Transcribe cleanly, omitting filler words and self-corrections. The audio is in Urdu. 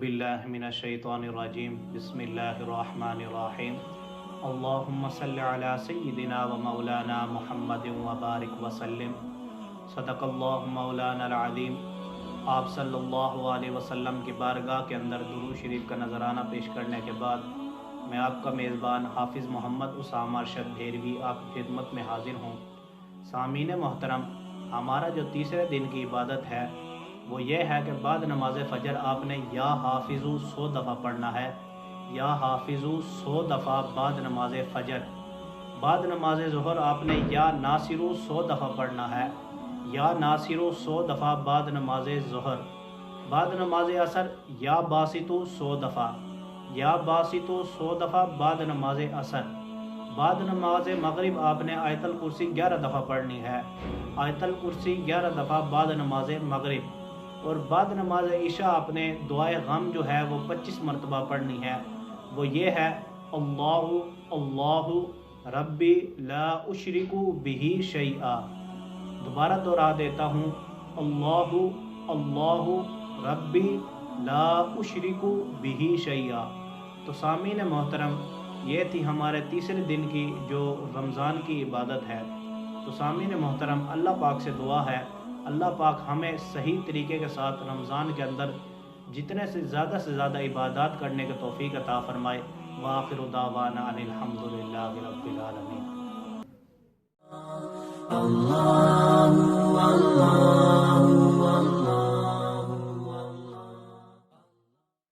باللہ من الشیطان الرجیم بسم اللہ الرحمن الرحیم اللہم صلی علی سیدنا و مولانا محمد وبارک وسلم صدق اللہ مولانا العظیم۔ آپ صلی اللہ علیہ وسلم کی بارگاہ کے اندر درود شریف کا نذرانہ پیش کرنے کے بعد میں آپ کا میزبان حافظ محمد اسامہ ارشد بھیروی آپ کی خدمت میں حاضر ہوں۔ سامعین محترم، ہمارا جو تیسرے دن کی عبادت ہے وہ یہ ہے کہ بعد نماز فجر آپ نے یا حافظو 100 دفعہ پڑھنا ہے، یا حافظو 100 دفعہ بعد نماز فجر۔ بعد نماز ظہر آپ نے یا ناصرو 100 دفعہ پڑھنا ہے، یا ناصرو 100 دفعہ بعد نماز ظہر۔ بعد نماز عصر یا باسطو 100 دفعہ، یا باسطو 100 دفعہ بعد نماز عصر۔ بعد نماز مغرب آپ نے آیت الکرسی 11 دفعہ پڑھنی ہے، آیت الکرسی 11 دفعہ بعد نماز مغرب۔ اور بعد نماز عشاء آپ نے دعائے غم جو ہے وہ 25 مرتبہ پڑھنی ہے، وہ یہ ہے اللہ اللہ ربی لا اشرک بہ شیئا۔ دوبارہ دہرا دیتا ہوں، اللہ اللہ ربی لا اشرک بہ شیئا۔ تو سامعین محترم، یہ تھی ہمارے تیسرے دن کی جو رمضان کی عبادت ہے۔ تو سامعین محترم، اللہ پاک سے دعا ہے اللہ پاک ہمیں صحیح طریقے کے ساتھ رمضان کے اندر جتنے سے زیادہ عبادات کرنے کی توفیق عطا فرمائے۔ وآخر دعوانا ان الحمدللہ رب العالمین۔ اللہ اللہ